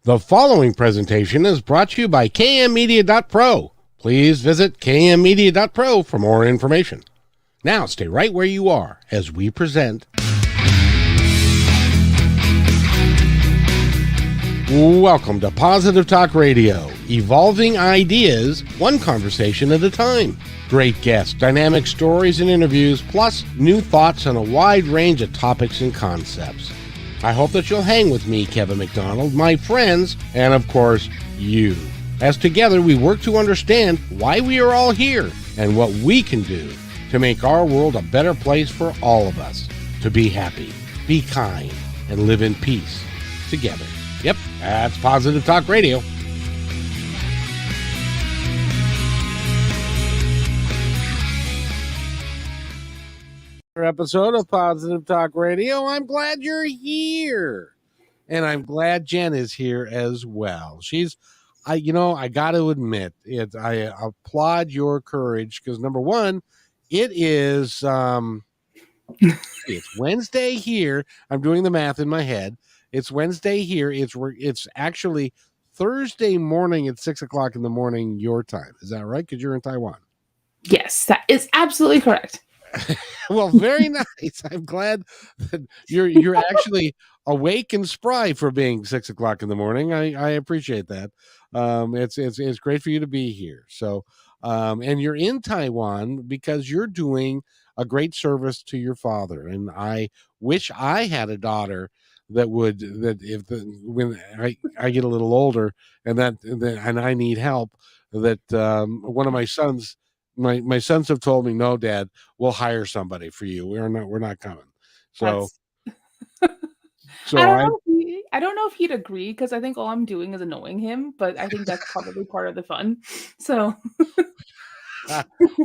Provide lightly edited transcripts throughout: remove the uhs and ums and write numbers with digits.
The following presentation is brought to you by kmmedia.pro. Please visit kmmedia.pro for more information. Now stay right where you are as we present... Welcome to Positive Talk Radio, evolving ideas, one conversation at a time. Great guests, dynamic stories and interviews, plus new thoughts on a wide range of topics and concepts. I hope that you'll hang with me, Kevin McDonald, my friends, and of course, you. As together we work to understand why we are all here and what we can do to make our world a better place for all of us. To be happy, be kind, and live in peace together. Yep, that's Positive Talk Radio. Episode of Positive Talk Radio. I'm glad you're here. And I'm glad Jenn is here as well. I got to admit, I applaud your courage because number one, it is, it's Wednesday here. I'm doing the math in my head. It's Wednesday here. It's actually Thursday morning at 6 o'clock in the morning, your time. Is that right? Because you're in Taiwan. Yes, that is absolutely correct. Well, very nice. I'm glad that you're actually awake and spry for being 6 o'clock in the morning. I appreciate that. It's great for you to be here. So, and you're in Taiwan because you're doing a great service to your father. And I wish I had a daughter when I get a little older and I need help, that one of my sons. My sons have told me, no, Dad, we'll hire somebody for you. We're not coming. So, I don't know if he'd agree because I think all I'm doing is annoying him, but I think that's probably part of the fun. So,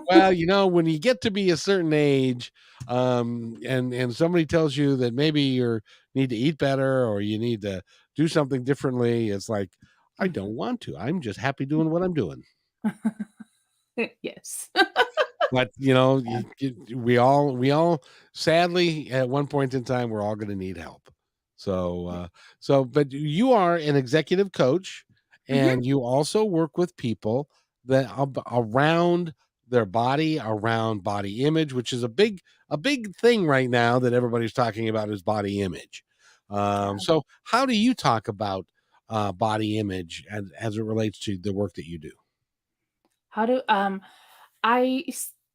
well, when you get to be a certain age, and somebody tells you that maybe you need to eat better or you need to do something differently, it's like, I don't want to. I'm just happy doing what I'm doing. Yes. But we all sadly at one point in time we're all going to need help. But you are an executive coach, and you also work with people that around their body, around body image, which is a big thing right now that everybody's talking about is body image. So how do you talk about body image as it relates to the work that you do? I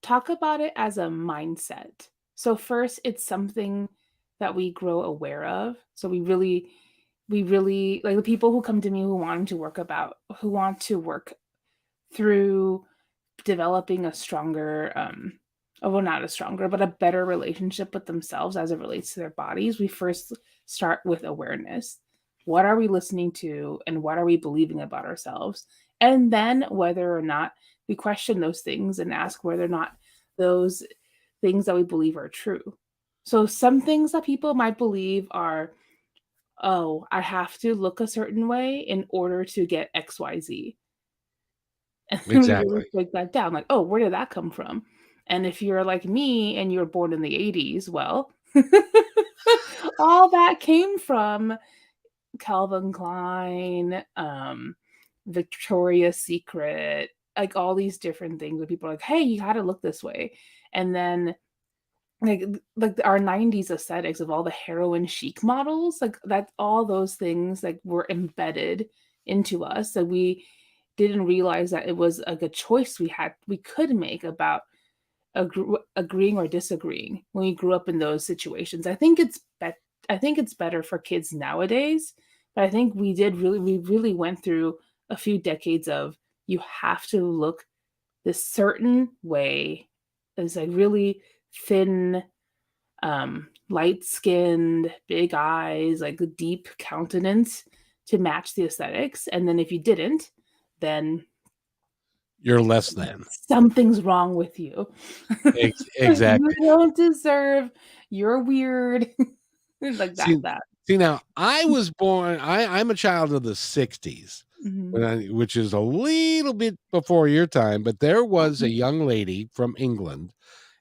talk about it as a mindset. So first, it's something that we grow aware of. So we really like the people who come to me who want to work through developing a stronger, not a stronger, but a better relationship with themselves as it relates to their bodies. We first start with awareness. What are we listening to and what are we believing about ourselves? And then whether or not we question those things and ask whether or not those things that we believe are true. So some things that people might believe are, oh, I have to look a certain way in order to get XYZ. And Exactly. we really break that down. Like, oh, where did that come from? And if you're like me and you were born in the 80s, well, all that came from Calvin Klein, Victoria's Secret, like all these different things where people are like, hey, you got to look this way. And then like our 90s aesthetics of all the heroin chic models, like that, all those things like were embedded into us. So we didn't realize that it was a good choice we could make about agreeing or disagreeing when we grew up in those situations. I think it's better for kids nowadays, but I think we really went through a few decades of you have to look this certain way. It's like really thin, light-skinned, big eyes, like a deep countenance to match the aesthetics. And then if you didn't, then you're less than. Something's wrong with you. Exactly. You don't deserve. You're weird. Like that. See, now I was born. I'm a child of the 60s, which is a little bit before your time. But there was a young lady from England,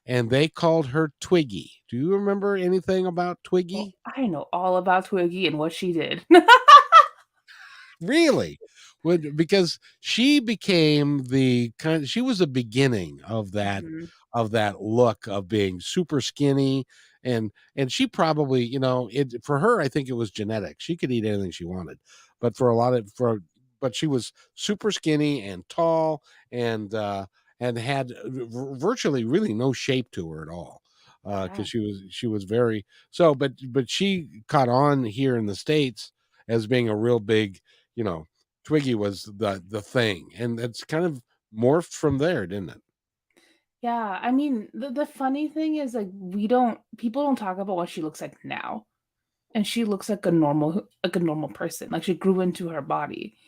and they called her Twiggy. Do you remember anything about Twiggy? Well, I know all about Twiggy and what she did. Really? Because she became the kind she was the beginning Mhm. of that look of being super skinny, and she probably, it for her, I think it was genetic. She could eat anything she wanted. But for a lot of for but she was super skinny and tall and had virtually really no shape to her at all. Yeah. Because she was very so, but she caught on here in the States as being a real big, you know, Twiggy was the thing, and it's kind of morphed from there, didn't it? Yeah, I mean, the funny thing is, like, we don't people don't talk about what she looks like now, and she looks like a normal person, like, she grew into her body,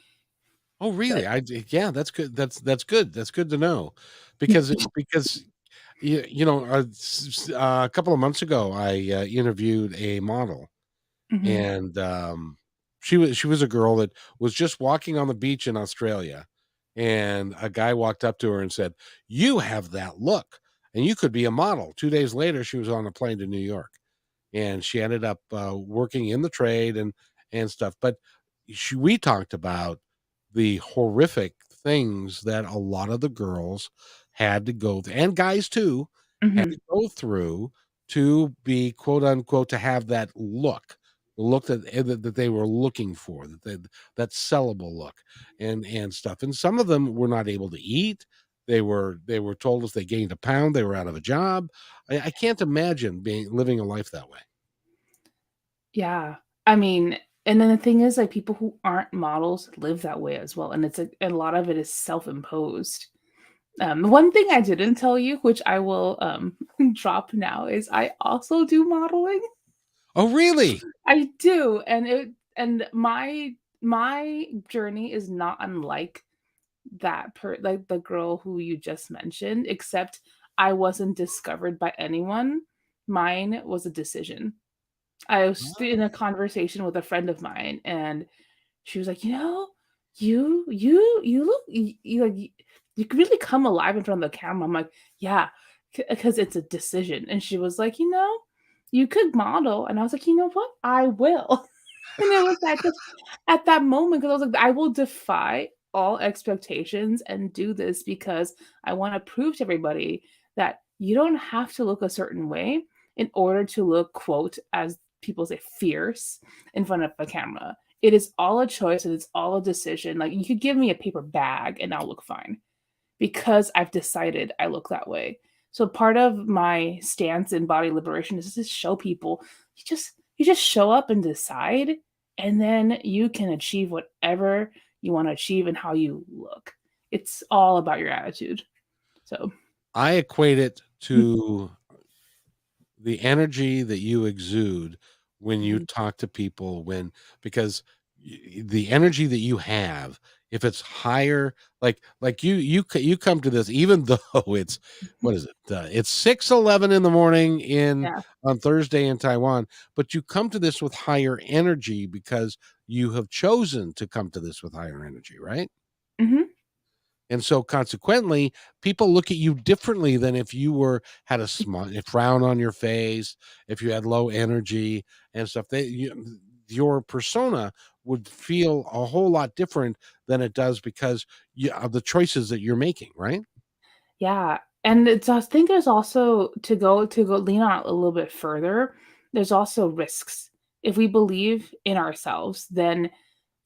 Oh, but really? Yeah, that's good. That's good. That's good to know, because a couple of months ago, I interviewed a model, Mhm, and she was a girl that was just walking on the beach in Australia, and a guy walked up to her and said, "You have that look, and you could be a model." 2 days later, she was on a plane to New York, and she ended up working in the trade and stuff. But we talked about the horrific things that a lot of the girls had to go through, and guys too, had mhm. to go through to be quote unquote to have that look, the look that they were looking for, that sellable look and stuff. And some of them were not able to eat. They were told if they gained a pound, they were out of a job. I can't imagine being living a life that way. Yeah, I mean, and then the thing is, like, people who aren't models live that way as well, and it's a lot of it is self-imposed. One thing I didn't tell you, which I will, drop now, is I also do modeling. Oh, really? I do, and my journey is not unlike like the girl who you just mentioned, except I wasn't discovered by anyone. Mine was a decision. I was in a conversation with a friend of mine, and she was like, "You know, you look like you could really come alive in front of the camera." I'm like, "Yeah, because it's a decision." And she was like, "You know, you could model." And I was like, "You know what? I will." And it was that just at that moment, because I was like, "I will defy all expectations and do this because I wanna prove to everybody that you don't have to look a certain way in order to look, quote, as people say, fierce in front of a camera. It is all a choice and it's all a decision. Like, you could give me a paper bag and I'll look fine because I've decided I look that way." So part of my stance in body liberation is to show people you just show up and decide, and then you can achieve whatever you want to achieve and how you look. It's all about your attitude. So, I equate it to the energy that you exude when you mhm, talk to people because the energy that you have, if it's higher, like you come to this even though it's what is it, it's 6:11 in the morning in yeah. on Thursday in Taiwan, but you come to this with higher energy because you have chosen to come to this with higher energy, right? Mhm. And so consequently, people look at you differently than if you had a frown on your face, if you had low energy and stuff. Your persona would feel a whole lot different than it does because of the choices that you're making, right? Yeah, and it's I think there's also to go lean on it a little bit further, there's also risks. If we believe in ourselves, then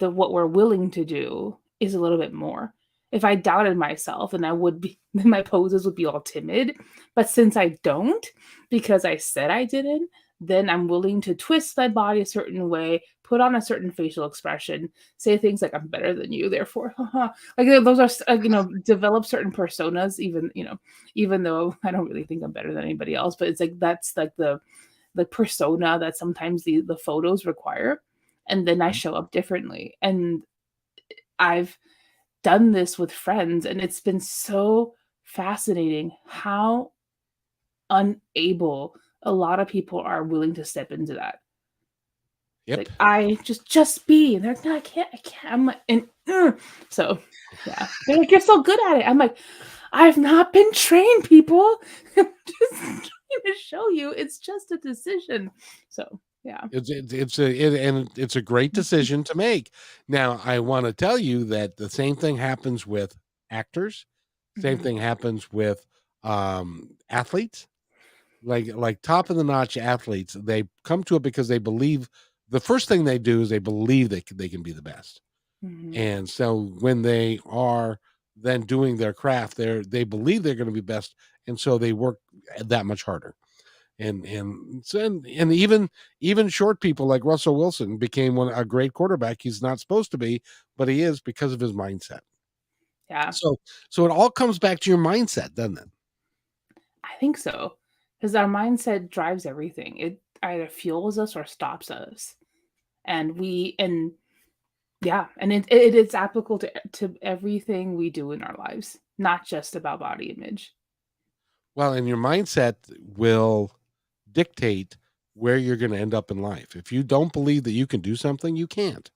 what we're willing to do is a little bit more. If I doubted myself, then I would be then my poses would be all timid, but since I don't, because I said I didn't, then I'm willing to twist my body a certain way, put on a certain facial expression, say things like, "I'm better than you, therefore, like, those are develop certain personas, even though I don't really think I'm better than anybody else, but it's like that's like the persona that sometimes the photos require, and then I show up differently. And I've done this with friends, and it's been so fascinating how unable a lot of people are willing to step into that. It's Yep. like, "I just be," and they're like, "No, I can't." I'm like, so, yeah. They're like, "You're so good at it." I'm like, "I've not been trained, people. I'm just trying to show you it's just a decision." So Yeah. It's a great decision to make. Now, I want to tell you that the same thing happens with actors. Same Mhm. thing happens with athletes, like top of the notch athletes. They come to it because they believe. The first thing they do is they believe they can be the best. Mhm. And so when they are then doing their craft, they believe they're going to be best, and so they work that much harder. And even short people like Russell Wilson became a great quarterback. He's not supposed to be, but he is because of his mindset. Yeah. So it all comes back to your mindset, doesn't it? I think so. Because our mindset drives everything. It either fuels us or stops us. And yeah, and it is applicable to everything we do in our lives, not just about body image. Well, and your mindset will dictate where you're going to end up in life. If you don't believe that you can do something, you can't.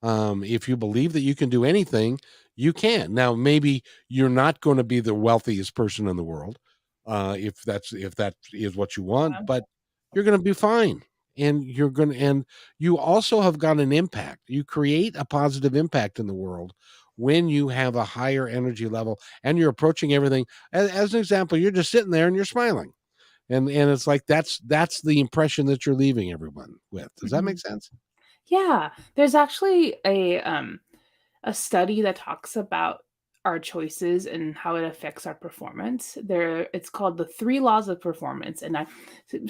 If you believe that you can do anything, you can. Now, maybe you're not going to be the wealthiest person in the world, if that is what you want, Yeah. but you're going to be fine. And you also have got an impact. You create a positive impact in the world when you have a higher energy level and you're approaching everything. As an example, you're just sitting there and you're smiling, and it's like that's the impression that you're leaving everyone with. Does that make Mhm. sense? Yeah, there's actually a study that talks about our choices and how it affects our performance. It's called the 3 laws of performance, and I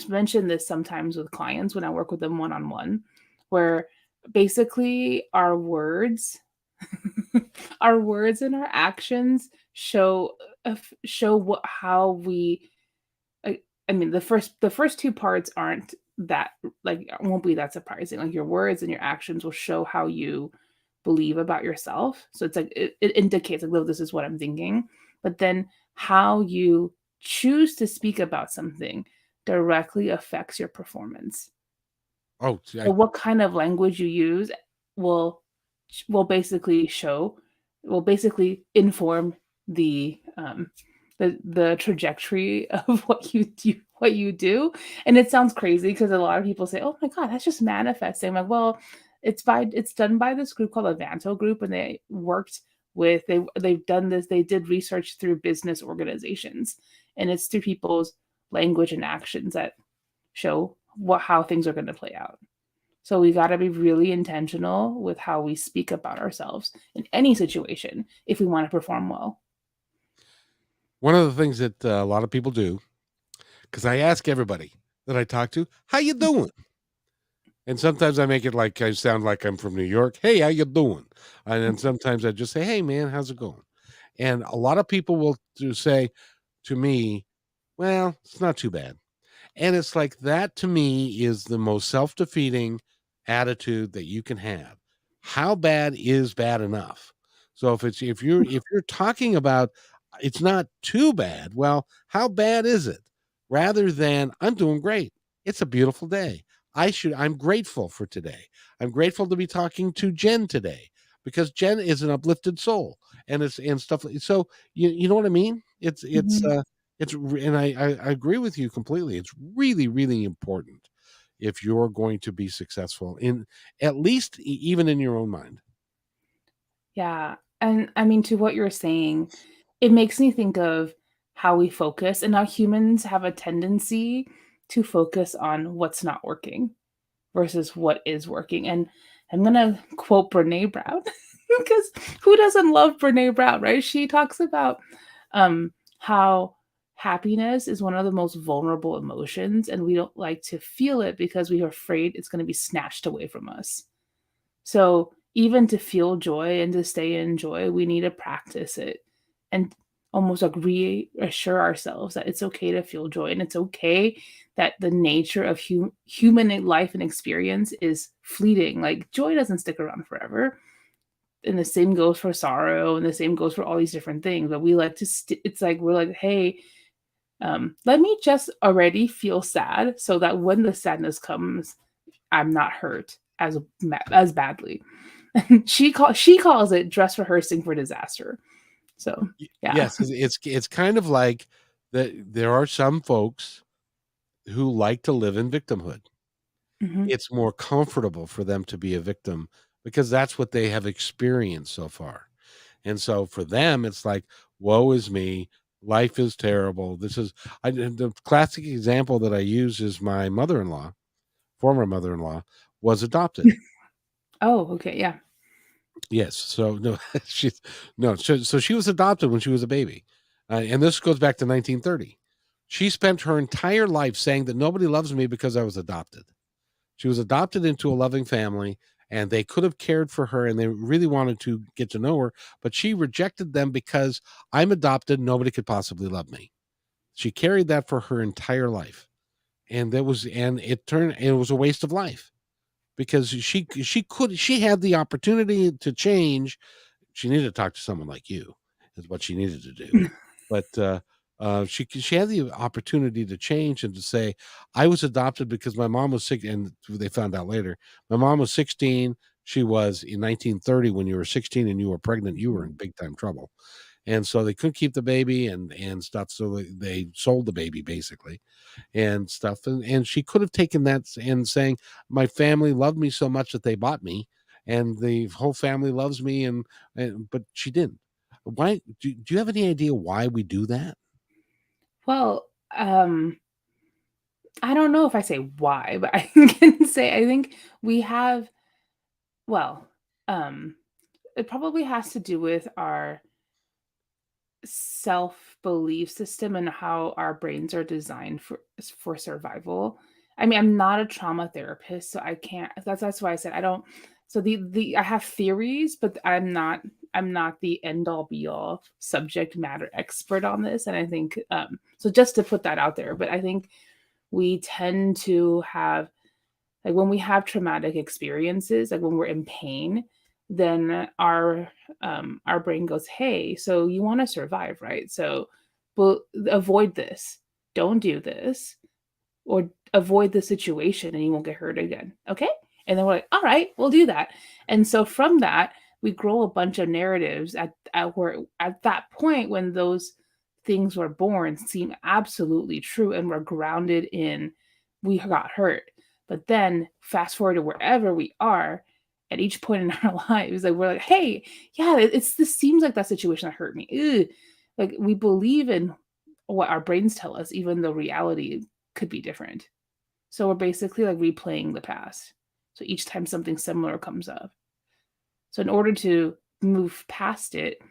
mention this sometimes with clients when I work with them one-on-one, where basically our words our words and our actions show what how we I mean, the first 2 parts aren't that like, won't be that surprising, like, your words and your actions will show how you believe about yourself, so it's like it indicates, like, "Look, this is what I'm thinking," but then how you choose to speak about something directly affects your performance. Oh, see, So what kind of language you use will will basically show will basically inform the trajectory of what you do. And it sounds crazy because a lot of people say, "Oh my god, that's just manifesting." I'm like, well, it's done by this group called Avanto Group, and they've done this. They did research through business organizations, and it's through people's language and actions that show how things are going to play out. So we got to be really intentional with how we speak about ourselves in any situation if we want to perform well. one of the things that a lot of people do, because I ask everybody that I talk to, "How you doing?" And sometimes I make it like I sound like I'm from New York. "Hey, how you doing?" And then sometimes I just say, "Hey, man, how's it going?" And a lot of people will say to me, "Well, it's not too bad." And it's like that to me is the most self-defeating attitude that you can have. How bad is bad enough? So if you're talking about it's not too bad, well, how bad is it? Rather than I'm doing great. It's a beautiful day. I'm grateful for today. I'm grateful to be talking to Jenn today because Jenn is an uplifted soul and stuff. So you know what I mean? Mhm. And I agree with you completely. It's really, really important if you're going to be successful in at least even in your own mind. Yeah. And I mean, to what you're saying, it makes me think of how we focus and how humans have a tendency to focus on what's not working versus what is working. And I'm going to quote Brene Brown because who doesn't love Brene Brown, right? She talks about how happiness is one of the most vulnerable emotions, and we don't like to feel it because we are afraid it's going to be snatched away from us. So even to feel joy and to stay in joy, we need to practice it and almost like reassure ourselves that it's okay to feel joy and it's okay that the nature of human life and experience is fleeting. Like joy doesn't stick around forever. And the same goes for sorrow and the same goes for all these different things. But we like to, it's like, we're like, hey, let me just already feel sad so that when the sadness comes, I'm not hurt as badly. She calls it dress rehearsing for disaster. So yeah. Yes, it's kind of like that there are some folks who like to live in victimhood. Mhm. it's more comfortable for them to be a victim because that's what they have experienced so far. And so for them, it's like, woe is me. Life is terrible. The classic example that I use is my mother in law, former mother in law, was adopted. Oh, okay, yeah. Yes. So no, she's no. So she was adopted when she was a baby, and this goes back to 1930. She spent her entire life saying that nobody loves me because I was adopted. She was adopted into a loving family, and they could have cared for her, and they really wanted to get to know her, but she rejected them because I'm adopted. Nobody could possibly love me. She carried that for her entire life, and it was a waste of life because she had the opportunity to change. She needed to talk to someone like you, is what she needed to do. But she had the opportunity to change and to say, I was adopted because my mom was sick, and they found out later. My mom was 16. She was in 1930 when you were 16 and you were pregnant. You were in big time trouble, and so they couldn't keep the baby and stuff. So they sold the baby basically and stuff. And she could have taken that and saying, my family loved me so much that they bought me, and the whole family loves me, and but she didn't. Why do you have any idea why we do that? Well, I don't know if I say why, but I can say I think we have well, um, it probably has to do with our self-belief system and how our brains are designed for survival. I mean, I'm not a trauma therapist, so I can't that's why I said I don't so the I have theories, but I'm not the end all be all subject matter expert on this. And I think so just to put that out there, but I think we tend to have like when we have traumatic experiences, like when we're in pain, then our brain goes, "Hey, so you want to survive, right? So, but avoid this. Don't do this, or avoid the situation, and you won't get hurt again." Okay, and then we're like, "All right, we'll do that." And so from that, we grow a bunch of narratives at that point when those things were born seem absolutely true and we're grounded in we got hurt. But then fast forward to wherever we are at each point in our lives, like we're like, hey, yeah, it's this seems like that situation that hurt me. Ugh. Like we believe in what our brains tell us, even though reality could be different. So we're basically like replaying the past. So each time something similar comes up. So in order to move past it,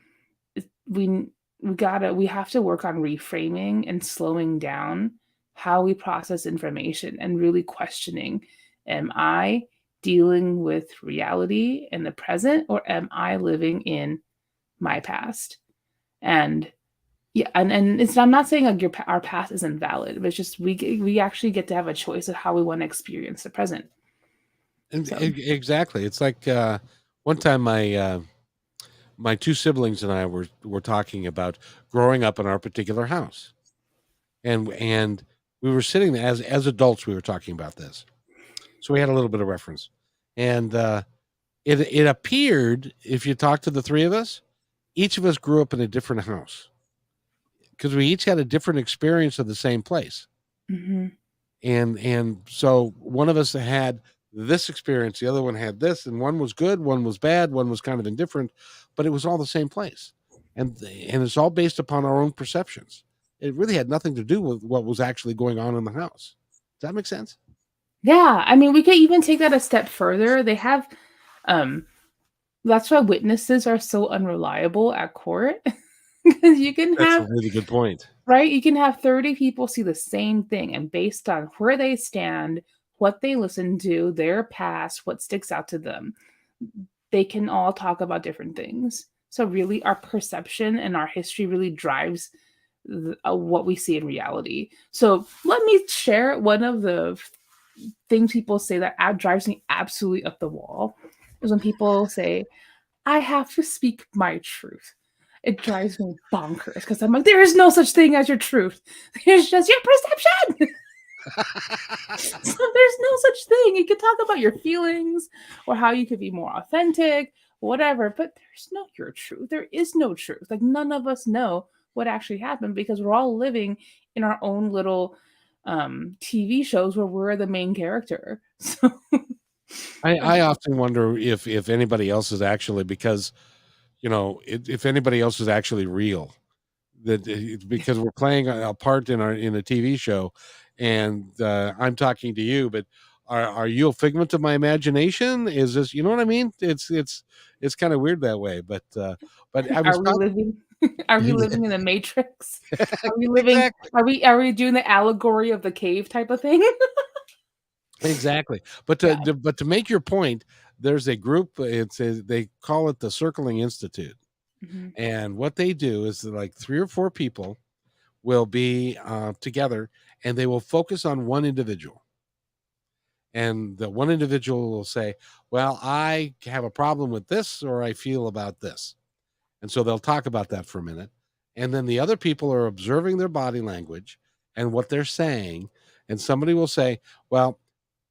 we we have to work on reframing and slowing down how we process information and really questioning, am I dealing with reality in the present, or am I living in my past? And yeah, and it's I'm not saying like our past isn't valid, but it's just we actually get to have a choice of how we want to experience the present. And So exactly, it's like one time my two siblings and I were talking about growing up in our particular house, and we were sitting there as adults. We were talking about this, so we had a little bit of reference, and it appeared, if you talk to the three of us, each of us grew up in a different house because we each had a different experience of the same place. mhm. And so one of us had this experience, the other one had this, and one was good, one was bad, one was kind of indifferent, but it was all the same place. And it's all based upon our own perceptions. It really had nothing to do with what was actually going on in the house. Does that make sense? Yeah, I mean, we could even take that a step further. They have um that's why witnesses are so unreliable at court because you can That's a have really good point. right, you can have 30 people see the same thing, and based on where they stand, what they listen to, their past, what sticks out to them, they can all talk about different things. So really our perception and our history really drives what we see in reality. So let me share one of the things people say that drives me absolutely up the wall is when people say, I have to speak my truth. It drives me bonkers because I'm like, there is no such thing as your truth. There's just your perception. So there's no such thing. You can talk about your feelings or how you could be more authentic, whatever, but there's no your truth. There is no truth. Like none of us know what actually happened because we're all living in our own little TV shows where we're the main character. So I often wonder if anybody else is actually, because if anybody else is actually real, because we're playing a part in a TV show, and I'm talking to you, but are you a figment of my imagination? Is this, you know what I mean? It's kind of weird that way, but I was are we talking. living are we living in the Matrix? Are we living Exactly. are we doing the allegory of the cave type of thing? Exactly. But Yeah. to make your point, there's a group. They call it the Circling Institute, Mhm. and what they do is like 3 or 4 people will be together, and they will focus on one individual. And the one individual will say, "Well, I have a problem with this, or I feel about this," and so they'll talk about that for a minute, and then the other people are observing their body language and what they're saying, and somebody will say, "Well,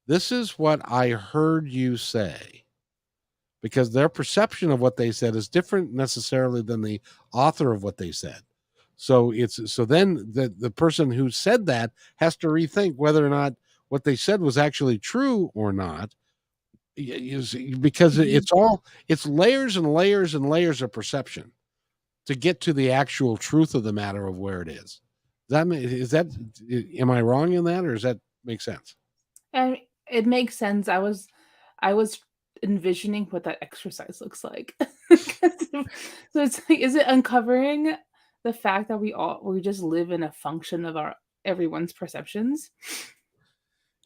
this is what I heard you say," because their perception of what they said is different necessarily than the author of what they said. So then the person who said that has to rethink whether or not what they said was actually true or not. Because Mhm. it's layers and layers and layers of perception to get to the actual truth of the matter of where it is. Am I wrong in that, or does that make sense? And it makes sense. I was envisioning what that exercise looks like. 'Cause so it's like, is it uncovering the fact that we just live in a function of our everyone's perceptions?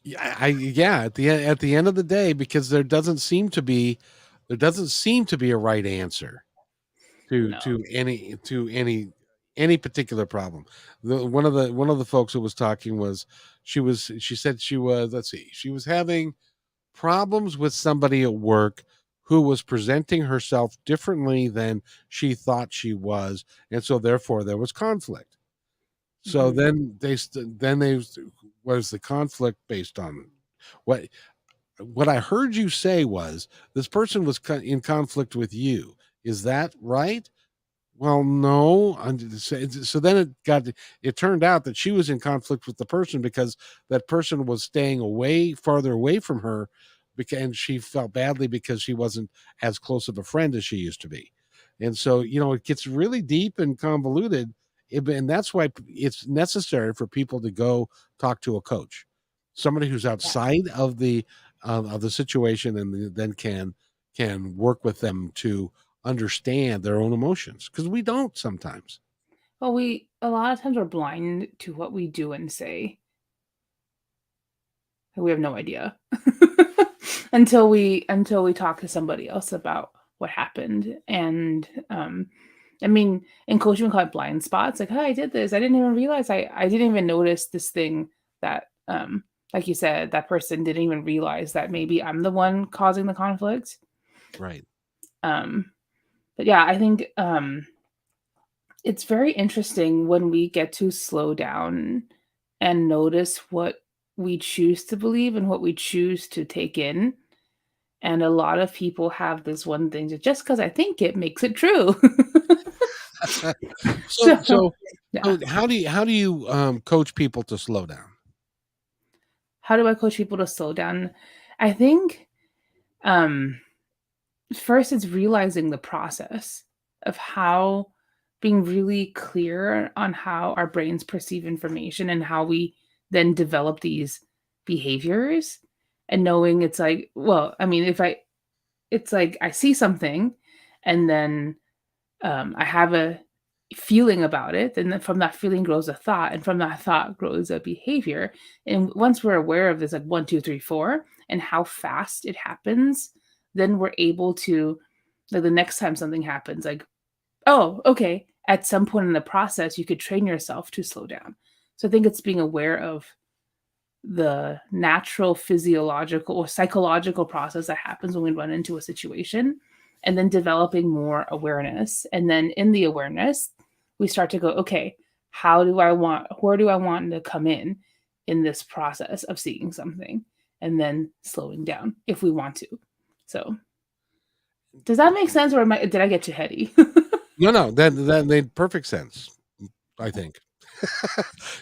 Yeah, at the end of the day, because there doesn't seem to be a right answer to No. any particular problem. One of the folks who was talking was, she said she was, let's see, she was having problems with somebody at work who was presenting herself differently than she thought she was, and so therefore there was conflict. So Mhm. then they was the conflict based on what what I heard you say was this person was in conflict with you. Is that right? Well, no. So then it turned out that she was in conflict with the person because that person was staying farther away from her, and she felt badly because she wasn't as close of a friend as she used to be. And so, it gets really deep and convoluted. And that's why it's necessary for people to go talk to a coach, somebody who's Yeah. outside of the situation, and then can work with them to understand their own emotions, because we don't sometimes. Well, we a lot of times we're blind to what we do and say. We have no idea until we talk to somebody else about what happened. And I mean, in coaching, we call it blind spots. Like, "Hey, I did this. I didn't even realize I didn't even notice this thing that like you said, that person didn't even realize that maybe I'm the one causing the conflict." Right. Um, but yeah, I think it's very interesting when we get to slow down and notice what we choose to believe and what we choose to take in. And a lot of people have this one thing that just because I think it makes it true. so So, so yeah. so how do you coach people to slow down? How do I coach people to slow down? I think, um, first it's realizing the process of how being really clear on how our brains perceive information and how we then develop these behaviors, and knowing it's like, well, I mean, if I it's like I see something and then I have a feeling about it, and then from that feeling grows a thought, and from that thought grows a behavior. And once we're aware of this, like one, two, three, four, and how fast it happens, then we're able to, like, the next time something happens, like, oh, okay. At some point in the process, you could train yourself to slow down. So I think it's being aware of the natural physiological or psychological process that happens when we run into a situation, and then developing more awareness. And then in the awareness, we start to go, okay, where do I want to come in this process of seeing something, and then slowing down if we want to. So does that make sense, or did I get too heady? No, no, that made perfect sense, I think.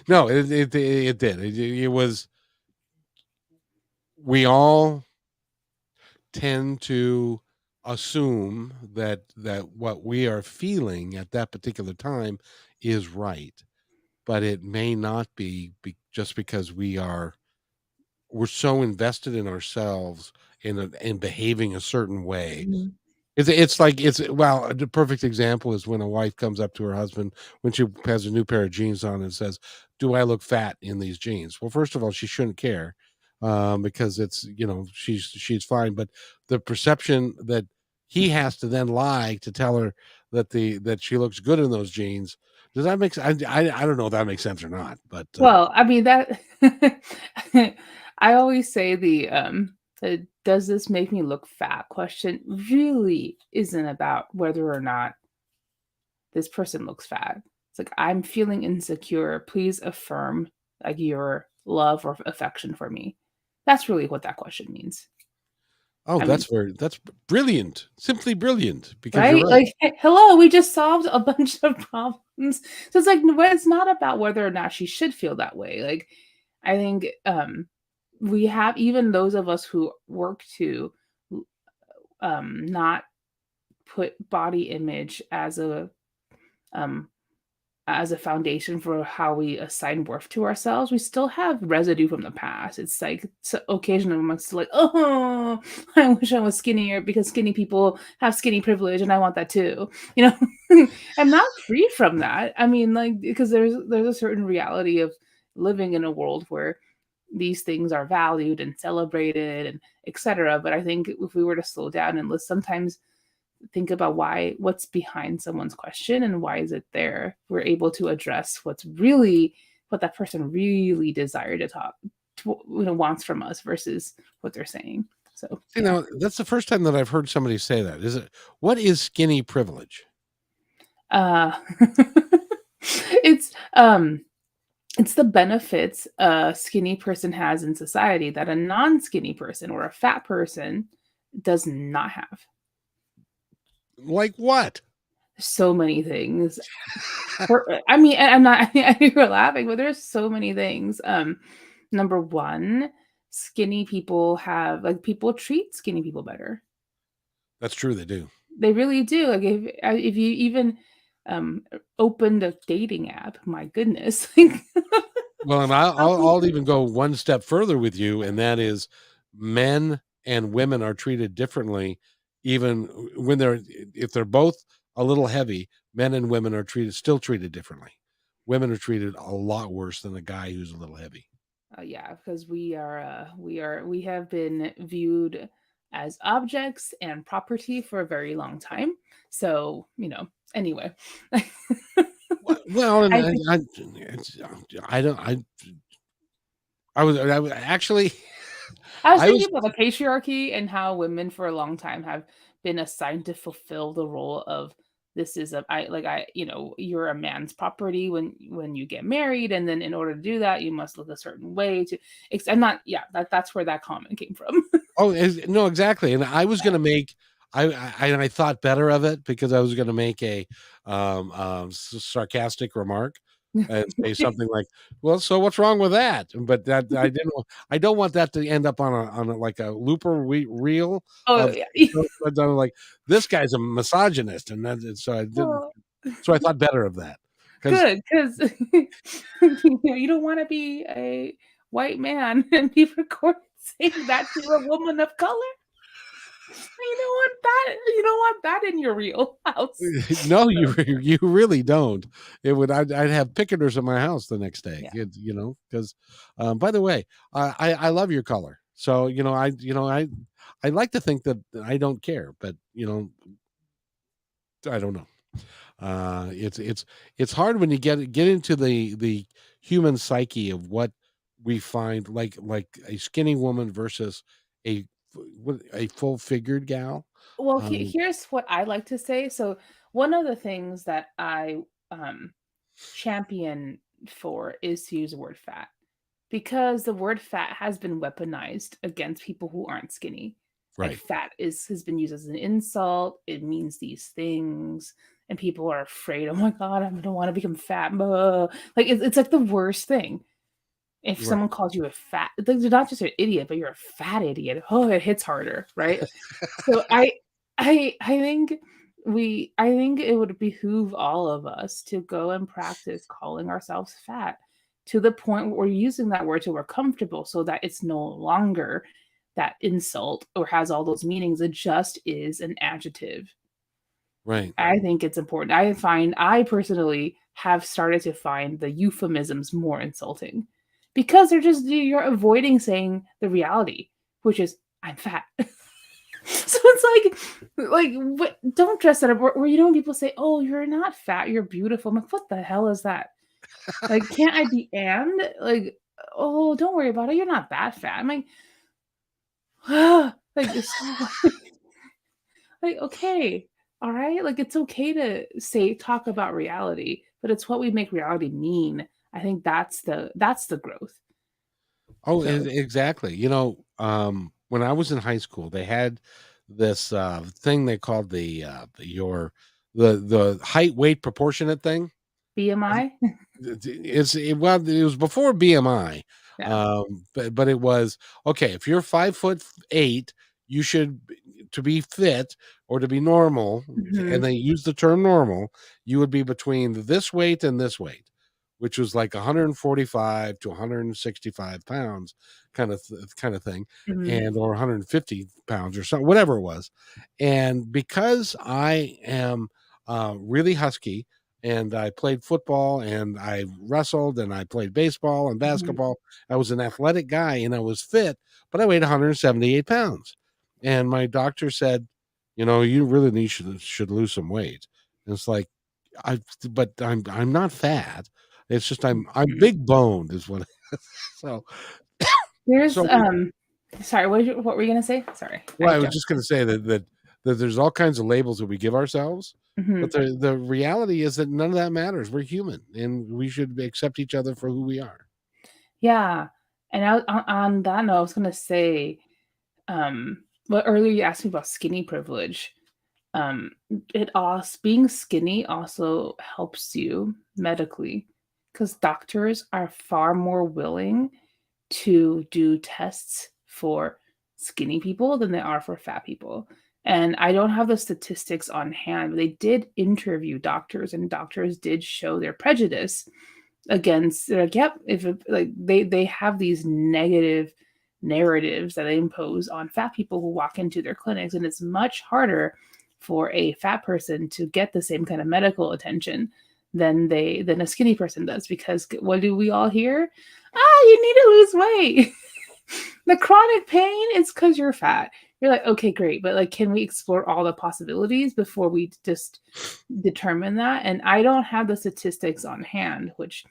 No, it did. It was. We all tend to assume that what we are feeling at that particular time is right, but it may not just because we're so invested in ourselves in behaving a certain way. Mhm. It's like well, the perfect example is when a wife comes up to her husband when she has a new pair of jeans on and says, "Do I look fat in these jeans?" Well, first of all, she shouldn't care, because it's she's fine. But the perception that he has to then lie to tell her that she looks good in those jeans, does that make sense? I don't know if that makes sense or not, but Well, I mean that I always say the "Does this make me look fat?" question really isn't about whether or not this person looks fat. It's like, "I'm feeling insecure. Please affirm, like, your love or affection for me." That's really what that question means. oh, I mean, that's brilliant, simply brilliant, because you're right? right. Like, hello, we just solved a bunch of problems. So it's like, it's not about whether or not she should feel that way. Like, I think we have, even those of us who work to not put body image um as a foundation for how we assign worth to ourselves, we still have residue from the past. It's like, so occasionally I'm still like, oh, I wish I was skinnier because skinny people have skinny privilege and I want that too. You know, I'm not free from that. I mean, like, because there's a certain reality of living in a world where these things are valued and celebrated and etc. But I think if we were to slow down and let's sometimes think about what's behind someone's question and why is it there, we're able to address what that person really desired to talk wants from us versus what they're saying. So yeah. That's the first time that I've heard somebody say that. What is skinny privilege? uh it's um it's the benefits a skinny person has in society that a non-skinny person or a fat person does not have. Like what? So many things. I mean, I'm not I know you're laughing, but there's so many things. Number 1, skinny people have like, people treat skinny people better. That's true, they do. They really do. Like, if you even, opened a dating app, my goodness. Like, Well, and how I'll people even go one step further with you, and that is men and women are treated differently, even when if they're both a little heavy, men and women are still treated differently. Women are treated a lot worse than a guy who's a little heavy. yeah, because we have been viewed as objects and property for a very long time. So, anyway. Well, and I I don't I was actually I was I was thinking about the patriarchy and how women for a long time have been assigned to fulfill the role of, this is a I like I you're a man's property when you get married, and then in order to do that you must look a certain way to I'm not yeah, that's where that comment came from. Oh, no, exactly. And I was gonna make I thought better of it because I was gonna make a sarcastic remark and say something like, "Well, so what's wrong with that?" But that I don't want that to end up on a like a looper reel Oh, of yeah. but I'm like, this guy's a misogynist, and so I didn't. Oh, So I thought better of that because good, 'cause you don't wanna be a white man and be recorded saying that to a woman of color. You don't want that in your real house. no, So, you really don't. It would I'd have picketers at my house the next day. yeah. Because by the way, I love your color. So I like to think that I don't care, but I don't know. It's hard when you get into the human psyche of what we find like a skinny woman versus a a full figured gal. Well, Um, here's what I like to say. So, one of the things that I, champion for is to use the word fat, because the word fat has been weaponized against people who aren't skinny. Like, right. fat has been used as an insult, it means these things, and people are afraid. Oh my god, I don't want to become fat. Blah. Like it's like the worst thing. If Right. someone calls you a fat, they're not just an idiot, but you're a fat idiot. Oh, it hits harder, right? So I think I think it would behoove all of us to go and practice calling ourselves fat to the point where we're using that word till we're comfortable so that it's no longer that insult or has all those meanings. It just is an adjective. Right. I think it's important. I personally have started to find the euphemisms more insulting because they're just you're avoiding saying the reality, which is I'm fat. So it's like what, don't dress that up. Or you know when people say, "Oh, you're not fat, you're beautiful." I'm like, what the hell is that? Like, can't I be and like, oh, don't worry about it. You're not that fat. I'm like, like so like okay, all right. Like it's okay to say talk about reality, but it's what we make reality mean. I think that's the growth. Oh, So exactly. When I was in high school, they had this thing they called the height weight proportionate thing. BMI, It was before BMI, yeah. but it was okay. If you're 5'8", you should to be fit or to be normal, and Hmm. they use the term normal. You would be between this weight and this weight, which was like 145 to 165 pounds, kind of thing, Hmm. and or 150 pounds or something, whatever it was. And because I am really husky, and I played football and I wrestled and I played baseball and Hmm. basketball. I was an athletic guy and I was fit, but I weighed 178 pounds. And my doctor said, you really should lose some weight. And it's like, but I'm not fat. It's just I'm Hmm. big boned is what. So There's so sorry, what were you gonna say? Sorry, I well, I was jumped. just going to say that there's all kinds of labels that we give ourselves, but Mhm. the reality is that none of that matters. We're human, and we should accept each other for who we are. Yeah, and on that note, I was gonna say, well, earlier you asked me about skinny privilege. Um, it also being skinny also helps you medically because doctors are far more willing to do tests for skinny people than they are for fat people. And I don't have the statistics on hand, but they did interview doctors, and doctors did show their prejudice against like, yep, if it, like they have these negative narratives that they impose on fat people who walk into their clinics, and it's much harder for a fat person to get the same kind of medical attention than a skinny person does because what do we all hear? Ah, you need to lose weight. The chronic pain is because you're fat. You're like, okay, great, but like, can we explore all the possibilities before we just determine that? And I don't have the statistics on hand, which,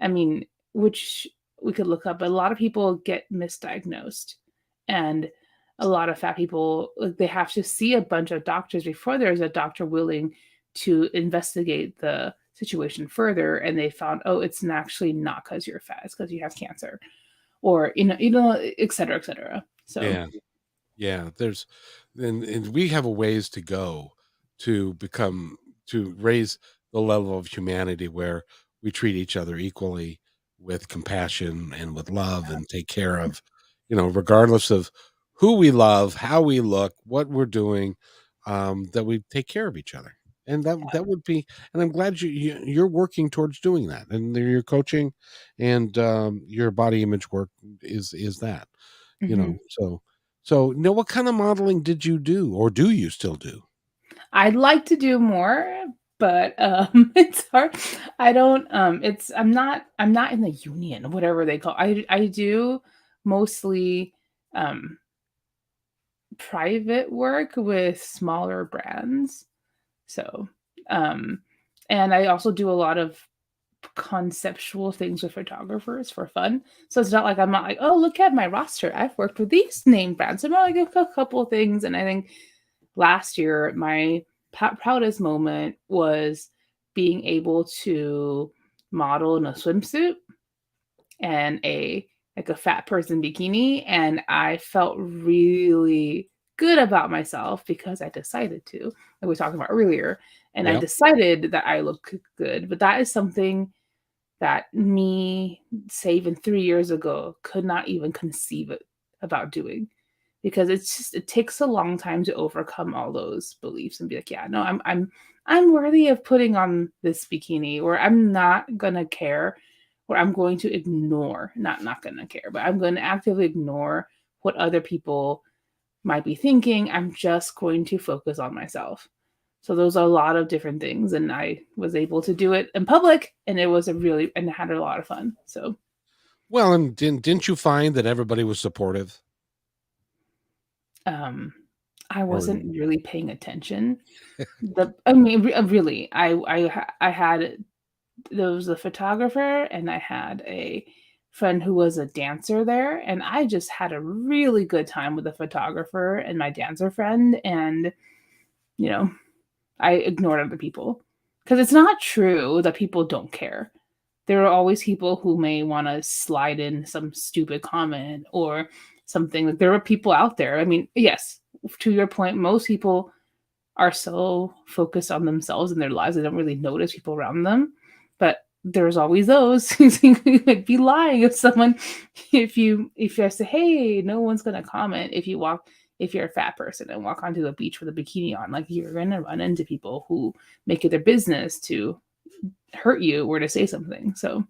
I mean, which we could look up. But a lot of people get misdiagnosed, and a lot of fat people like they have to see a bunch of doctors before there's a doctor willing to investigate the situation further, and they found, oh, it's actually not because you're fat; it's because you have cancer or et cetera, et cetera. So, Yeah, yeah. And we have a ways to go to become to raise the level of humanity where we treat each other equally with compassion and with love and take care of, regardless of who we love, how we look, what we're doing, that we take care of each other. And that would be, and I'm glad you're working towards doing that, and your coaching and your body image work is that. you mhm. know so what kind of modeling did you do, or do you still do? I'd like to do more, but it's hard. I don't. It's I'm not in the union, whatever they call. I do mostly um private work with smaller brands. So, um, and I also do a lot of conceptual things with photographers for fun. So it's not like I'm not like, oh, look at my roster. I've worked with these name brands. I'm like a couple of things. And I think last year, my proudest moment was being able to model in a swimsuit and a fat person bikini. And I felt really good about myself because I decided to, like we were talking about earlier, and I Yep. decided that I look good. But that is something that me, say even 3 years ago, could not even conceive it about doing, because it takes a long time to overcome all those beliefs and be like, yeah, no, I'm worthy of putting on this bikini, or I'm not gonna care, or I'm going to ignore, not gonna care, but I'm going to actively ignore what other people might be thinking. I'm just going to focus on myself. So those are a lot of different things, and I was able to do it in public, and it was a really, and I had a lot of fun. So Well, and didn't you find that everybody was supportive? um I Or wasn't really paying attention. I mean, really, I had, there was a photographer, and I had a friend who was a dancer there, and I just had a really good time with the photographer and my dancer friend, and you know, I ignored other people, because it's not true that people don't care. There are always people who may want to slide in some stupid comment or something. Like, there are people out there. I mean, yes, to your point, most people are so focused on themselves and their lives, they don't really notice people around them. But there's always those who think you would be lying if someone, if you say, hey, no one's gonna comment if you're a fat person and walk onto a beach with a bikini on, like, you're gonna run into people who make it their business to hurt you or to say something. So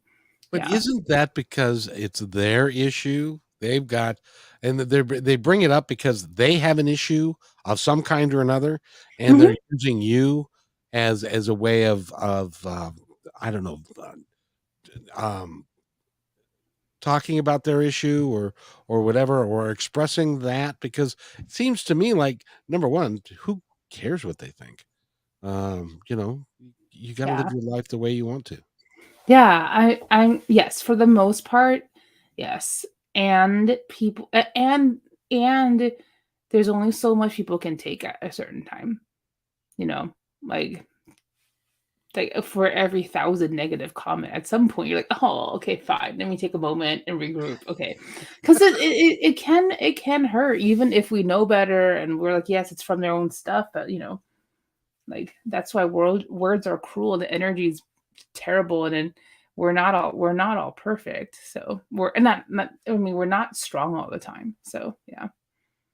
but yeah. isn't that because it's their issue? They've got, and they bring it up because they have an issue of some kind or another, and they're Mhm. using you as a way of I don't know, um, talking about their issue or whatever, or expressing that, because it seems to me like, number one, who cares what they think? You know, you got to live Yeah. your life the way you want to. Yeah, I'm, yes, for the most part, yes. And and there's only so much people can take at a certain time, you know? Like for every 1,000 negative comment, at some point you're like, "Oh, okay, fine. Let me take a moment and regroup." Okay. 'Cause it can hurt even if we know better and we're like, "Yes, it's from their own stuff," but, like, that's why words are cruel, the energy is terrible, and then we're not all perfect, so not I mean, we're not strong all the time, so, yeah.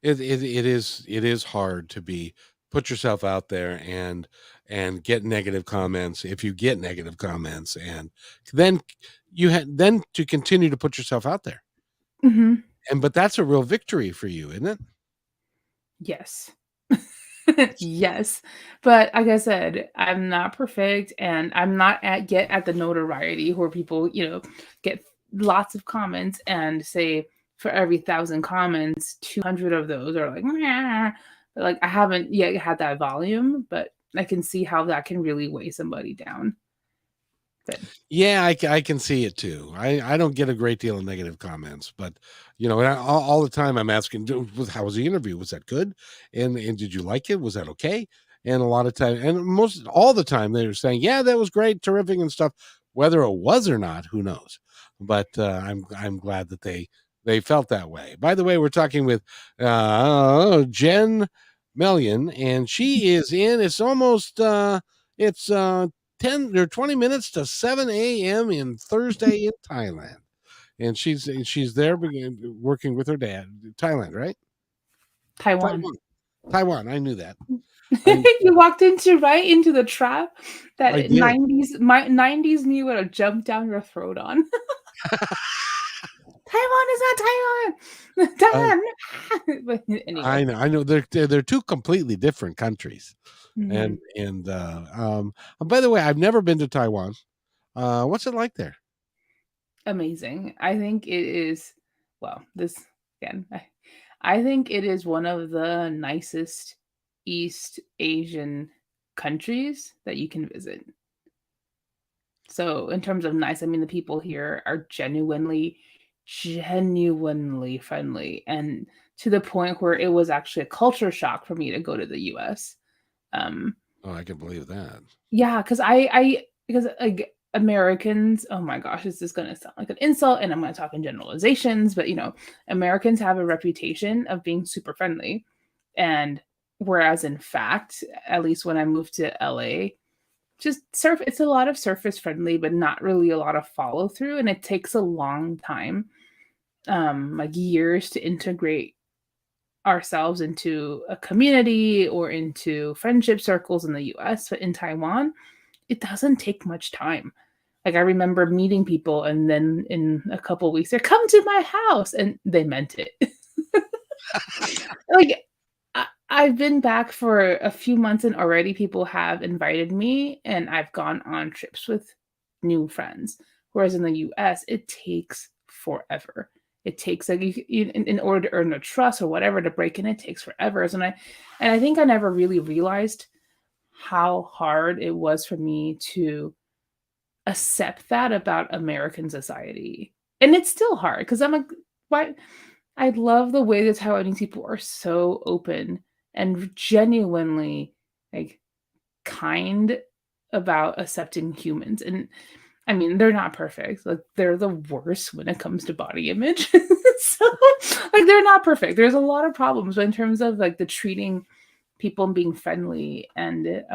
It is hard to be put yourself out there and get negative comments, if you get negative comments, and then then to continue to put yourself out there. Mhm. And but that's a real victory for you, isn't it? Yes. Yes, but like I said, I'm not perfect, and I'm not at the notoriety where people, get lots of comments and say for every 1,000 comments, 200 of those are like, "Meh." Like, I haven't yet had that volume, but I can see how that can really weigh somebody down. But Yeah, I can see it too. I don't get a great deal of negative comments, but and all the time I'm asking, how was the interview? Was that good? And did you like it? Was that okay? And a lot of time, and most all the time, they're saying, yeah, that was great, terrific, and stuff. Whether it was or not, who knows? But I'm glad that they felt that way. By the way, we're talking with Jenn Melyan, and she is in. It's 10 or 20 minutes to 7 a.m. in Thursday in Thailand. And she's there working with her dad. Thailand, right? Taiwan. Taiwan. Taiwan. I knew that. I You walked right into the trap I that did. 90s me would have jumped down your throat on. Taiwan is not Taiwan. uh, Taiwan. But anyway. I know they're two completely different countries. And Mhm. by the way, I've never been to Taiwan. What's it like there? Amazing. I think it is, well, this again, I think it is one of the nicest East Asian countries that you can visit. So in terms of nice, I mean, the people here are genuinely friendly, and to the point where it was actually a culture shock for me to go to the US. Um, Oh, I can believe that. yeah, because like Americans, oh my gosh, this is gonna sound like an insult, and I'm gonna talk in generalizations, but Americans have a reputation of being super friendly. And whereas in fact, at least when I moved to LA, it's a lot of surface friendly, but not really a lot of follow through. And it takes a long time, like years, to integrate ourselves into a community or into friendship circles in the US. But in Taiwan, it doesn't take much time. Like I remember meeting people and then in a couple weeks they're come to my house and they meant it. Like I've been back for a few months and already people have invited me and I've gone on trips with new friends. Whereas in the US, it takes forever. It takes like in order to earn their trust or whatever to break in, it takes forever. And I think I never really realized how hard it was for me to accept that about American society. And it's still hard because I'm like, why? I love the way that Taiwanese people are so open and genuinely like kind about accepting humans. And I mean, they're not perfect. Like they're the worst when it comes to body image. So like they're not perfect. There's a lot of problems, but in terms of like the treating people and being friendly and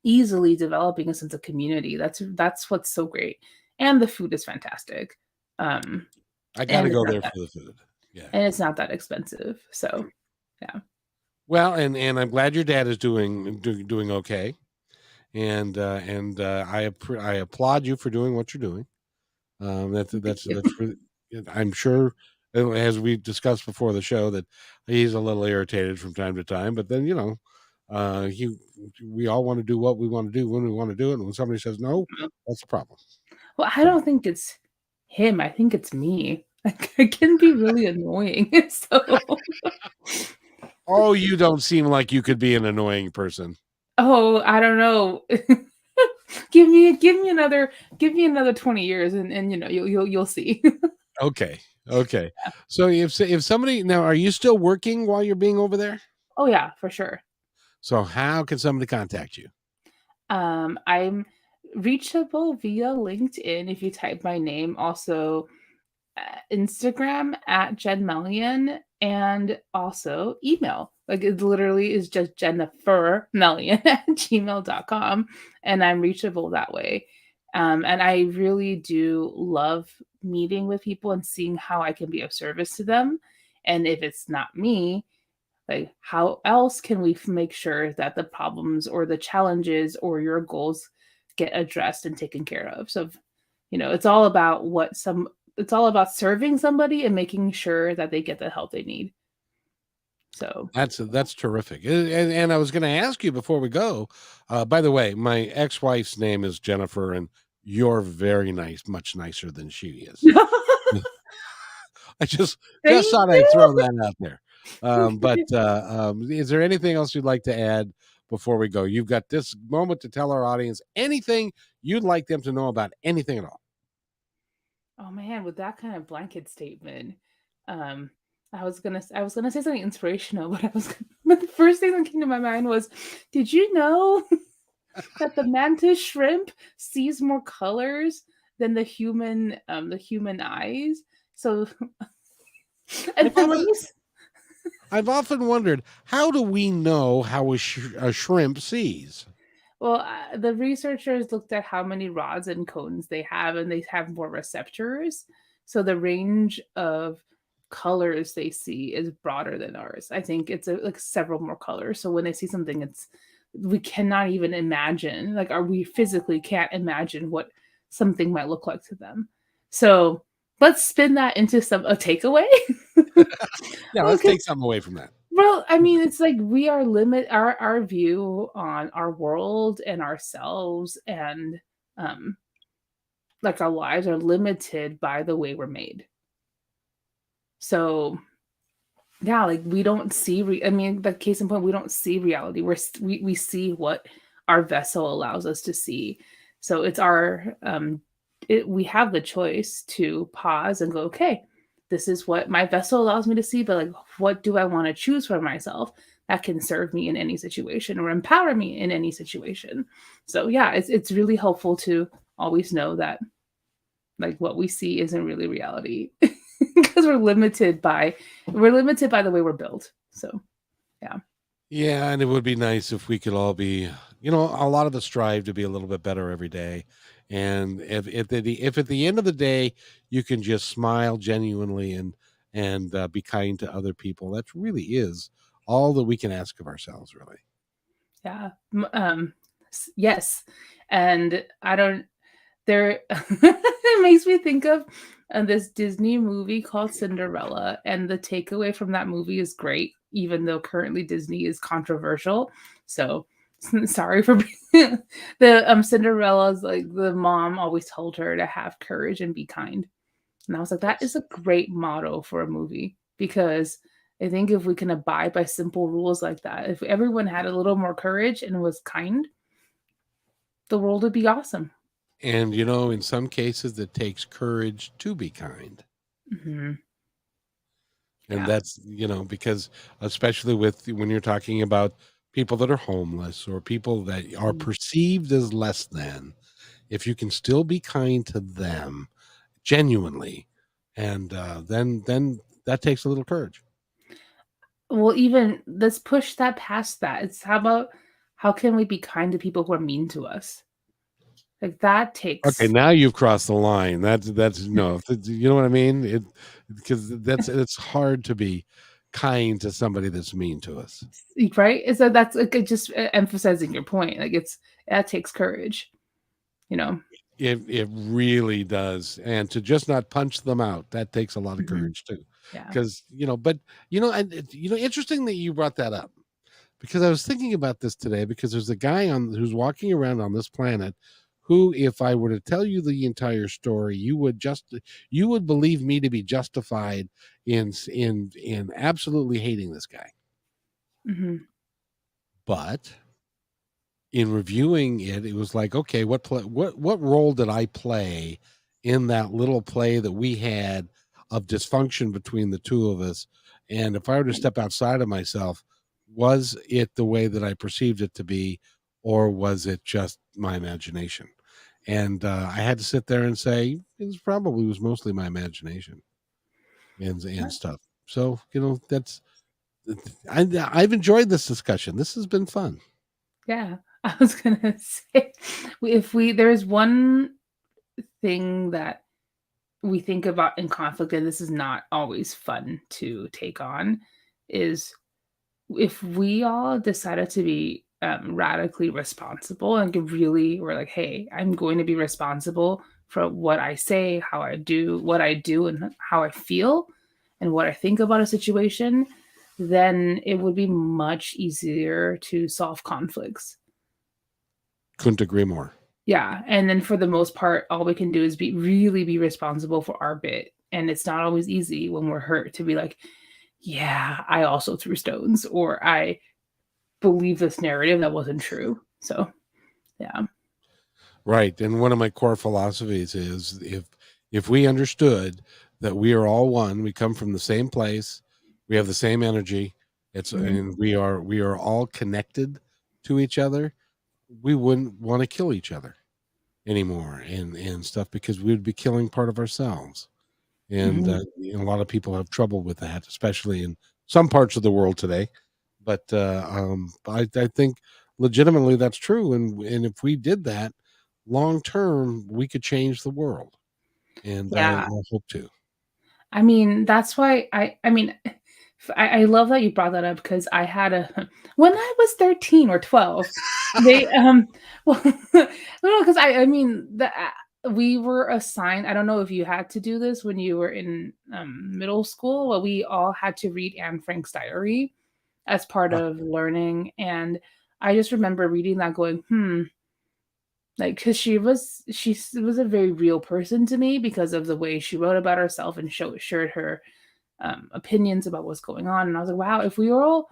easily developing a sense of community, that's what's so great. And the food is fantastic. I got to And go there for the food. Yeah. and it's not that expensive. So, yeah. Well, and I'm glad your dad is doing okay, and I applaud you for doing what you're doing. That's really. I'm sure, as we discussed before the show, that he's a little irritated from time to time. But then we all want to do what we want to do when we want to do it, and when somebody says no, that's a problem. Well, I don't think it's him. I think it's me. Like, it can be really annoying. So, Oh, you don't seem like you could be an annoying person. oh, I don't know. Give me another 20 years and you'll see. Okay. Okay. So if somebody now, are you still working while you're being over there? Oh yeah, for sure. So how can somebody contact you? I'm reachable via LinkedIn if you type my name. Also, Instagram at Jenn Melyan, and also email. Like it literally is just Jennifer Melyan at gmail.com. And I'm reachable that way. And I really do love meeting with people and seeing how I can be of service to them. And if it's not me, like how else can we make sure that the problems or the challenges or your goals get addressed and taken care of? So, it's all about it's all about serving somebody and making sure that they get the help they need. So That's terrific. And I was going to ask you before we go. By the way, my ex-wife's name is Jennifer, and you're very nice, much nicer than she is. I just thought I'd throw that out there. But is there anything else you'd like to add before we go? You've got this moment to tell our audience anything you'd like them to know about anything at all. Oh man, with that kind of blanket statement, I was gonna say something inspirational, but the first thing that came to my mind was, did you know that the mantis shrimp sees more colors than the human eyes? So, and I've often wondered, how do we know how a shrimp sees? well, the researchers looked at how many rods and cones they have, and they have more receptors. So the range of colors they see is broader than ours. I think it's like several more colors. So when they see something, we cannot even imagine, like, we physically can't imagine what something might look like to them. So let's spin that into a takeaway. Yeah, let's take something away from that. Well, I mean, it's like we are our view on our world and ourselves and like our lives are limited by the way we're made. So yeah, like we don't see I mean, the case in point, we don't see reality. We see what our vessel allows us to see. So it's we have the choice to pause and go, okay, this is what my vessel allows me to see, but like, what do I want to choose for myself that can serve me in any situation or empower me in any situation? So yeah, it's really helpful to always know that like what we see isn't really reality because we're limited by the way we're built. So Yeah. Yeah, and it would be nice if we could all be, a lot of us strive to be a little bit better every day. And if at the end of the day you can just smile genuinely and be kind to other people, that really is all that we can ask of ourselves, really. Yeah. Yes. And I don't there it makes me think of this Disney movie called Cinderella, and the takeaway from that movie is great, even though currently Disney is controversial. So sorry for being the Cinderella's like the mom always told her to have courage and be kind. And I was like, that is Yes. a great motto for a movie because I think if we can abide by simple rules like that, if everyone had a little more courage and was kind, the world would be awesome. And in some cases it takes courage to be kind. Mhm. And Yeah. that's, because especially with when you're talking about people that are homeless or people that are Mhm. perceived as less than, if you can still be kind to them genuinely, and then that takes a little courage. Well, even let's push that past that. It's how can we be kind to people who are mean to us? Like that Okay, takes now you've crossed the line. That's no, you know what I mean? Because it's hard to be kind to somebody that's mean to us. right? Is that that's like just emphasizing your point. Like it's that takes courage, you know. It really does, and to just not punch them out, that takes a lot of Mhm. courage too. Yeah. Because but and interesting that you brought that up, because I was thinking about this today. Because there's a guy on who's walking around on this planet, who, if I were to tell you the entire story, you would believe me to be justified in absolutely hating this guy. Mhm. But in reviewing it, it was like, okay, what role did I play in that little play that we had of dysfunction between the two of us? And if I were to Right. step outside of myself, was it the way that I perceived it to be, or was it just my imagination? And I had to sit there and say it was mostly my imagination and stuff. So that's I've enjoyed this discussion. This has been fun. Yeah. I was gonna say if we there's one thing that we think about in conflict, and this is not always fun to take on, is if we all decided to be radically responsible and really we're like, hey, I'm going to be responsible for what I say, how I do, what I do, and how I feel, and what I think about a situation, then it would be much easier to solve conflicts. Couldn't agree more. Yeah, and then for the most part, all we can do is be responsible for our bit, and it's not always easy when we're hurt to be like, "Yeah, I also threw stones," or "I believe this narrative that wasn't true." So, yeah. Right. And one of my core philosophies is if we understood that we are all one, we come from the same place, we have the same energy, Mhm. and we are all connected to each other, we wouldn't want to kill each other anymore and stuff, because we would be killing part of ourselves. And Mhm. a lot of people have trouble with that, especially in some parts of the world today. But I think legitimately that's true, and if we did that long term, we could change the world, and I Yeah. hope to. I mean, that's why I mean, I love that you brought that up because I had a when I was 13 or 12, they, well, no, because I mean, we were assigned I don't know if you had to do this when you were in, middle school, but we all had to read Anne Frank's diary as part Uh, of learning, and I just remember reading that going, "Hmm," like, because she was a very real person to me because of the way she wrote about herself and shared her opinions about what's going on. And I was like, wow, if we were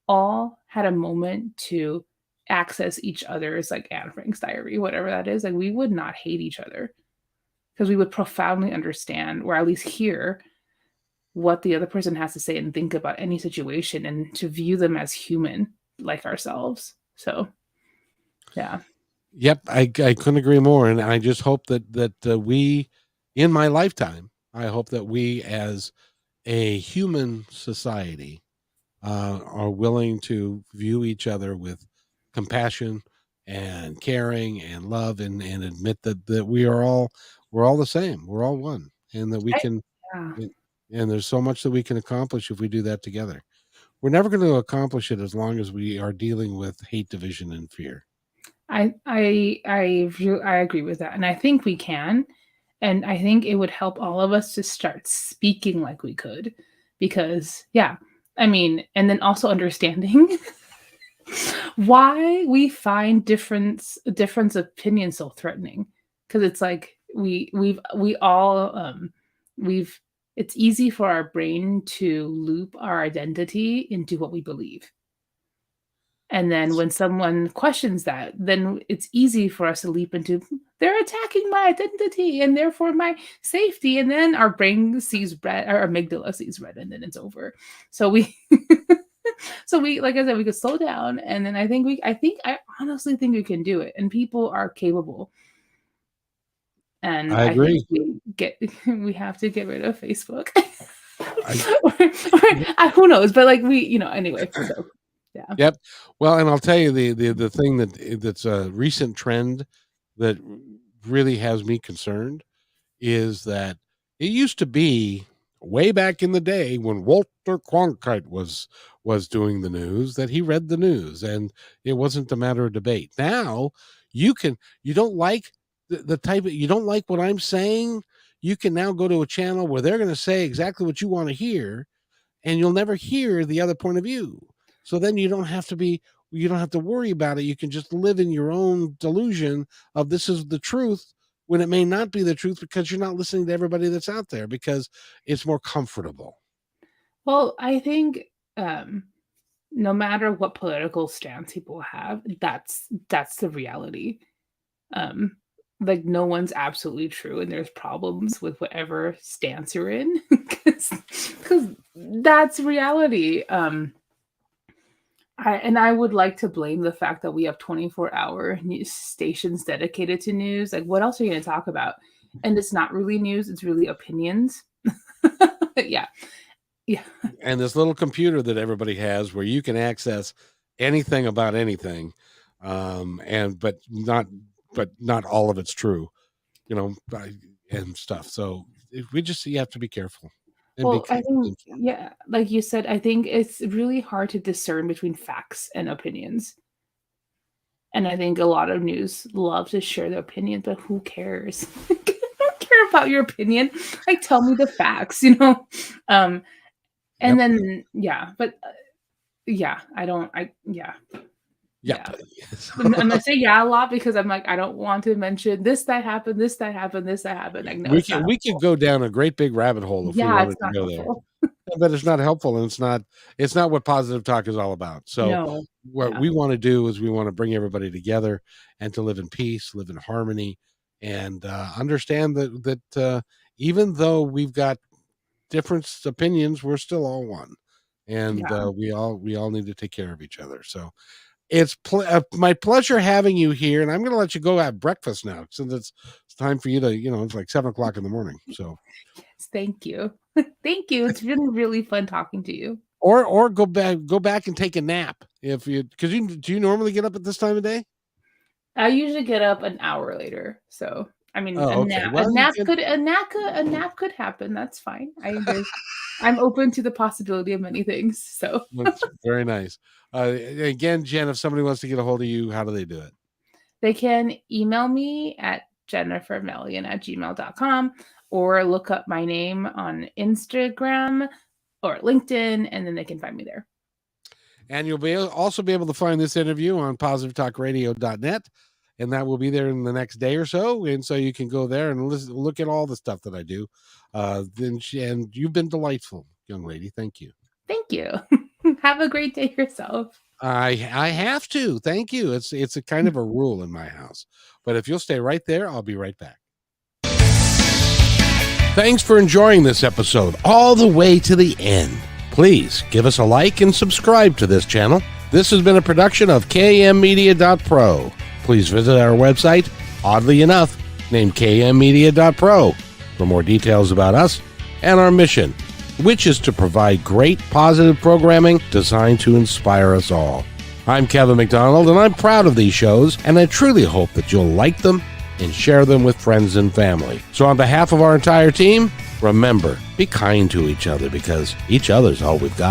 all had a moment to access each other's like Anne Frank's diary, whatever that is, like we would not hate each other because we would profoundly understand or at least hear what the other person has to say and think about any situation and to view them as human like ourselves. So yeah. yep, I couldn't agree more, and I just hope that we, in my lifetime, I hope that we as a human society are willing to view each other with compassion and caring and love, and admit that we're all the same. We're all one, and that we I, can. yeah. And there's so much that we can accomplish if we do that together. We're never going to accomplish it as long as we are dealing with hate, division, and fear. I agree with that, and I think we can, and I think it would help all of us to start speaking like we could, because I mean, and then also understanding why we find difference opinion so threatening, because it's like we all we've it's easy for our brain to loop our identity into what we believe. And then when someone questions that, then it's easy for us to leap into, they're attacking my identity and therefore my safety. And then our brain sees red, our amygdala sees red, and then it's over. So we, like I said, we could slow down. And then I honestly think we can do it. And people are capable. And I I think agree. we have to get rid of Facebook. Who knows? But like anyway. So. Yeah. Yep. Well, and I'll tell you the thing that's a recent trend that really has me concerned is that it used to be way back in the day when Walter Cronkite was doing the news, that he read the news and it wasn't a matter of debate. Now you don't like the type of, you don't like what I'm saying, you can now go to a channel where they're going to say exactly what you want to hear, and you'll never hear the other point of view. So then you don't have to worry about it. You can just live in your own delusion of this is the truth, when it may not be the truth, because you're not listening to everybody that's out there, because it's more comfortable. Well, I think no matter what political stance people have, that's the reality. Like no one's absolutely true, and there's problems with whatever stance you're in, because that's reality. I would like to blame the fact that we have 24-hour news stations dedicated to news. Like, what else are you going to talk about? And it's not really news; it's really opinions. Yeah. And this little computer that everybody has, where you can access anything about anything, but not all of it's true, and stuff. So you have to be careful. Well, I think, like you said, I think it's really hard to discern between facts and opinions. And I think a lot of news love to share their opinions, but who cares? I don't care about your opinion. Like, tell me the facts, And then, And I say a lot because I'm like, I don't want to mention this, that happened, this, that happened, this, that happened. Like, no, we could go down a great big rabbit hole if we wanted to go helpful. there. But it's not helpful, and it's not what positive talk is all about. So what we want to do is we want to bring everybody together and to live in peace, live in harmony, and understand that even though we've got different opinions, we're still all one, and we all need to take care of each other. So it's my pleasure having you here, and I'm going to let you go have breakfast now, since it's time for you to, it's like 7:00 in the morning. So yes, thank you. Thank you. It's really, really fun talking to you. Or go back and take a nap because do you normally get up at this time of day? I usually get up an hour later. So a nap could happen. That's fine. I'm open to the possibility of many things. So that's very nice. Again, Jen, if somebody wants to get a hold of you, how do they do it? They can email me at jennifermelyan@gmail.com, or look up my name on Instagram or LinkedIn, and then they can find me there. And you'll also be able to find this interview on positivetalkradio.net, and that will be there in the next day or so. And so you can go there and look at all the stuff that I do. And you've been delightful, young lady. Thank you. Thank you. Have a great day yourself. I have to. Thank you. It's a kind of a rule in my house. But if you'll stay right there, I'll be right back. Thanks for enjoying this episode all the way to the end. Please give us a like and subscribe to this channel. This has been a production of kmmedia.pro. Please visit our website, oddly enough, named kmmedia.pro, for more details about us and our mission which is to provide great, positive programming designed to inspire us all. I'm Kevin McDonald, and I'm proud of these shows, and I truly hope that you'll like them and share them with friends and family. So on behalf of our entire team, remember, be kind to each other because each other's all we've got.